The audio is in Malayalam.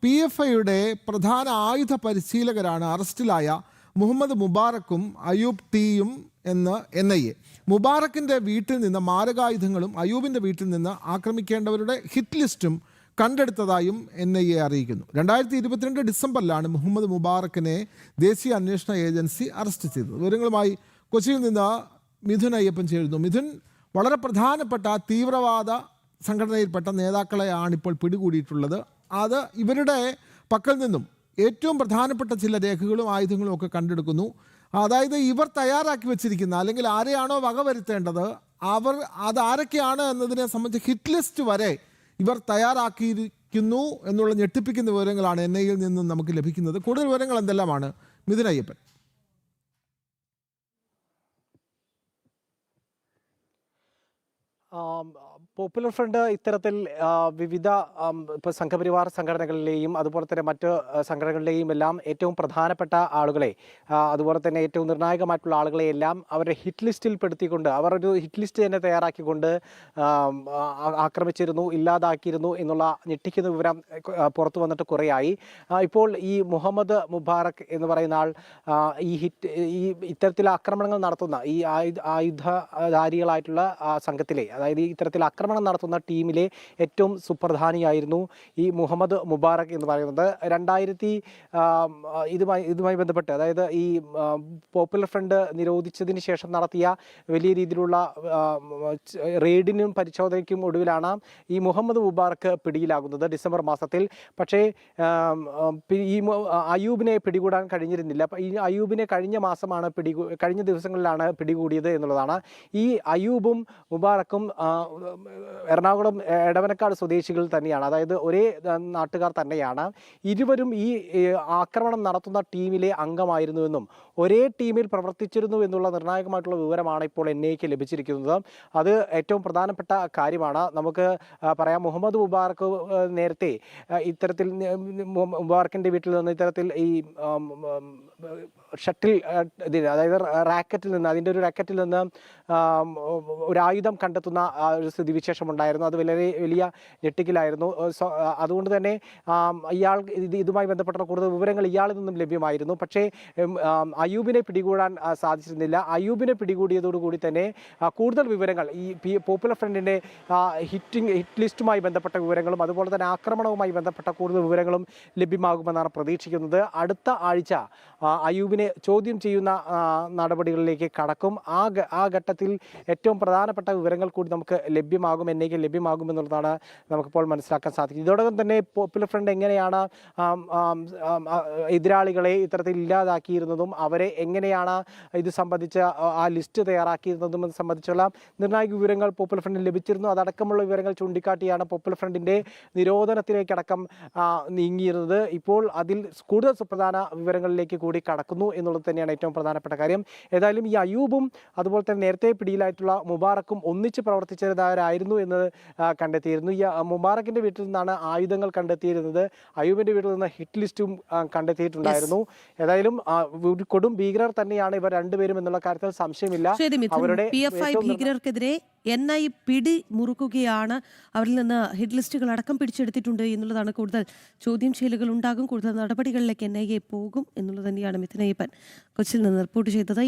PFIയുടെ പ്രധാന ആയുധ പരിശീലകരാണ് അറസ്റ്റിലായ മുഹമ്മദ് മുബാറക്കും അയൂബ് ടിയും എന്ന് NIA. മുബാറക്കിൻ്റെ വീട്ടിൽ നിന്ന് മാരകായുധങ്ങളും അയൂബിൻ്റെ വീട്ടിൽ നിന്ന് ആക്രമിക്കേണ്ടവരുടെ ഹിറ്റ് ലിസ്റ്റും കണ്ടെടുത്തതായും NIA അറിയിക്കുന്നു. 2022 ഡിസംബറിലാണ് മുഹമ്മദ് മുബാറക്കിനെ ദേശീയ അന്വേഷണ ഏജൻസി അറസ്റ്റ് ചെയ്തത്. വിവരങ്ങളുമായി കൊച്ചിയിൽ നിന്ന് മിഥുൻ അയ്യപ്പൻ ചേരുന്നു. മിഥുൻ, വളരെ പ്രധാനപ്പെട്ട തീവ്രവാദ സംഘടനയിൽപ്പെട്ട നേതാക്കളെയാണ് ഇപ്പോൾ പിടികൂടിയിട്ടുള്ളത്. അത് ഇവരുടെ പക്കൽ നിന്നും ഏറ്റവും പ്രധാനപ്പെട്ട ചില രേഖകളും ആയുധങ്ങളും ഒക്കെ കണ്ടെടുക്കുന്നു. അതായത് ഇവർ തയ്യാറാക്കി വെച്ചിരിക്കുന്ന, അല്ലെങ്കിൽ ആരെയാണോ വകവരുത്തേണ്ടത്, അത് ആരൊക്കെയാണ് എന്നതിനെ സംബന്ധിച്ച് ഹിറ്റ് ലിസ്റ്റ് വരെ ഇവർ തയ്യാറാക്കിയിരിക്കുന്നു എന്നുള്ള ഞെട്ടിപ്പിക്കുന്ന വിവരങ്ങളാണ് NIAയിൽ നിന്നും നമുക്ക് ലഭിക്കുന്നത്. കൂടുതൽ വിവരങ്ങൾ എന്തെല്ലാമാണ് മിഥുൻ അയ്യപ്പൻ? പോപ്പുലർ ഫ്രണ്ട് ഇത്തരത്തിൽ വിവിധ ഇപ്പോൾ സംഘപരിവാർ സംഘടനകളിലെയും അതുപോലെ തന്നെ മറ്റ് സംഘടനകളിലെയും എല്ലാം ഏറ്റവും പ്രധാനപ്പെട്ട ആളുകളെ, അതുപോലെ തന്നെ ഏറ്റവും നിർണായകമായിട്ടുള്ള ആളുകളെ എല്ലാം അവരുടെ ഹിറ്റ് ലിസ്റ്റിൽ പെടുത്തിക്കൊണ്ട്, അവർ ഒരു ഹിറ്റ് ലിസ്റ്റ് തന്നെ തയ്യാറാക്കിക്കൊണ്ട് ആക്രമിച്ചിരുന്നു, ഇല്ലാതാക്കിയിരുന്നു എന്നുള്ള ഞെട്ടിക്കുന്ന വിവരം പുറത്തു വന്നിട്ട് കുറേയായി. ഇപ്പോൾ ഈ മുഹമ്മദ് മുബാറക് എന്ന് പറയുന്ന ആൾ ഈ ഇത്തരത്തിൽ ആക്രമണങ്ങൾ നടത്തുന്ന ഈ ആയുധധാരികളായിട്ടുള്ള സംഘത്തിലെ, അതായത് ഇത്തരത്തിൽ ആക്രമണം നടത്തുന്ന ടീമിലെ ഏറ്റവും സുപ്രധാനിയായിരുന്നു ഈ മുഹമ്മദ് മുബാറക് എന്ന് പറയുന്നത്. ഇതുമായി ബന്ധപ്പെട്ട്, അതായത് ഈ പോപ്പുലർ ഫ്രണ്ട് നിരോധിച്ചതിന് ശേഷം നടത്തിയ വലിയ രീതിയിലുള്ള റെയ്ഡിനും പരിശോധനയ്ക്കും ഒടുവിലാണ് ഈ മുഹമ്മദ് മുബാറക് പിടിയിലാകുന്നത് ഡിസംബർ മാസത്തിൽ. പക്ഷേ ഈ അയൂബിനെ പിടികൂടാൻ കഴിഞ്ഞിരുന്നില്ല. ഈ അയൂബിനെ കഴിഞ്ഞ ദിവസങ്ങളിലാണ് പിടികൂടിയത് എന്നുള്ളതാണ്. ഈ അയൂബും മുബാറക്കും എറണാകുളം എടവനക്കാട് സ്വദേശികൾ തന്നെയാണ്, അതായത് ഒരേ നാട്ടുകാർ തന്നെയാണ്. ഇരുവരും ഈ ആക്രമണം നടത്തുന്ന ടീമിലെ അംഗമായിരുന്നുവെന്നും ഒരേ ടീമിൽ പ്രവർത്തിച്ചിരുന്നു എന്നുള്ള നിർണായകമായിട്ടുള്ള വിവരമാണ് ഇപ്പോൾ NIAക്ക് ലഭിച്ചിരിക്കുന്നത്. അത് ഏറ്റവും പ്രധാനപ്പെട്ട കാര്യമാണ്. നമുക്ക് പറയാം, മുഹമ്മദ് മുബാറക്ക് നേരത്തെ ഇത്തരത്തിൽ മുബാറക്കിൻ്റെ വീട്ടിൽ നിന്ന് ഇത്തരത്തിൽ ഈ ഷട്ടിൽ, അതായത് അതിൻ്റെ ഒരു റാക്കറ്റിൽ നിന്ന് ഒരു ആയുധം കണ്ടെത്തുന്ന ഒരു സ്ഥിതിവിശേഷം ഉണ്ടായിരുന്നു. അത് വലിയ ഞെട്ടിക്കലായിരുന്നു. അതുകൊണ്ട് തന്നെ ഇതുമായി ബന്ധപ്പെട്ട കൂടുതൽ വിവരങ്ങൾ ഇയാളിൽ നിന്നും ലഭ്യമായിരുന്നു. പക്ഷേ അയൂബിനെ പിടികൂടാൻ സാധിച്ചിരുന്നില്ല. അയൂബിനെ പിടികൂടിയതോടുകൂടി തന്നെ കൂടുതൽ വിവരങ്ങൾ ഈ പോപ്പുലർ ഫ്രണ്ടിൻ്റെ ഹിറ്റ് ലിസ്റ്റുമായി ബന്ധപ്പെട്ട വിവരങ്ങളും അതുപോലെ തന്നെ ആക്രമണവുമായി ബന്ധപ്പെട്ട കൂടുതൽ വിവരങ്ങളും ലഭ്യമാകുമെന്നാണ് പ്രതീക്ഷിക്കുന്നത്. അടുത്ത ആഴ്ച അയൂബിനെ ചോദ്യം ചെയ്യുന്ന നടപടികളിലേക്ക് കടക്കും. ആ ഘട്ടത്തിൽ ഏറ്റവും പ്രധാനപ്പെട്ട വിവരങ്ങൾ കൂടി നമുക്ക് NIAക്ക് ലഭ്യമാകുമെന്നുള്ളതാണ് നമുക്കിപ്പോൾ മനസ്സിലാക്കാൻ സാധിക്കും. ഇതോടൊപ്പം തന്നെ പോപ്പുലർ ഫ്രണ്ട് എങ്ങനെയാണ് എതിരാളികളെ ഇത്തരത്തിൽ ഇല്ലാതാക്കിയിരുന്നതും അവരെ എങ്ങനെയാണ് ഇത് സംബന്ധിച്ച് ആ ലിസ്റ്റ് തയ്യാറാക്കിയിരുന്നതും സംബന്ധിച്ചുള്ള നിർണായക വിവരങ്ങൾ പോപ്പുലർ ഫ്രണ്ടിന് ലഭിച്ചിരുന്നു. അതടക്കമുള്ള വിവരങ്ങൾ ചൂണ്ടിക്കാട്ടിയാണ് പോപ്പുലർ ഫ്രണ്ടിൻ്റെ നിരോധനത്തിലേക്കടക്കം നീങ്ങിയിരുന്നത്. ഇപ്പോൾ അതിൽ കൂടുതൽ സുപ്രധാന വിവരങ്ങളിലേക്ക് കൂടി കടക്കുന്നു എന്നുള്ളത് തന്നെയാണ് ഏറ്റവും പ്രധാനപ്പെട്ട കാര്യം. ഏതായാലും ഈ അയൂബും അതുപോലെ തന്നെ നേരത്തെ പിടിയിലായിട്ടുള്ള മുബാറക്കും ഒന്നിച്ച് പ്രവർത്തിച്ചവരായിരുന്നു എന്ന് കണ്ടെത്തിയിരുന്നു. ഈ മുബാറക്കിൻ്റെ വീട്ടിൽ നിന്നാണ് ആയുധങ്ങൾ കണ്ടെത്തിയിരുന്നത്. അയൂബിൻ്റെ വീട്ടിൽ നിന്ന് ഹിറ്റ് ലിസ്റ്റും കണ്ടെത്തിയിട്ടുണ്ടായിരുന്നു. ഏതായാലും കൊടും ഭീകരർ തന്നെയാണ് ഇവർ രണ്ടുപേരും എന്നുള്ള കാര്യത്തിൽ സംശയമില്ല. അവരുടെ PFI ഭീകരർക്കെതിരെ NIA പിടി മുറുക്കുകയാണ്. അവരിൽ നിന്ന് ഹിറ്റ് ലിസ്റ്റുകൾ അടക്കം പിടിച്ചെടുത്തിട്ടുണ്ട് എന്നുള്ളതാണ്. കൂടുതൽ ചോദ്യം ചെയ്യലുകൾ ഉണ്ടാകും, കൂടുതൽ നടപടികളിലേക്ക് NIA പോകും എന്നുള്ളത് തന്നെയാണ് മിഥുൻ അയ്യപ്പൻ കൊച്ചിയിൽ നിന്ന് റിപ്പോർട്ട് ചെയ്തത്.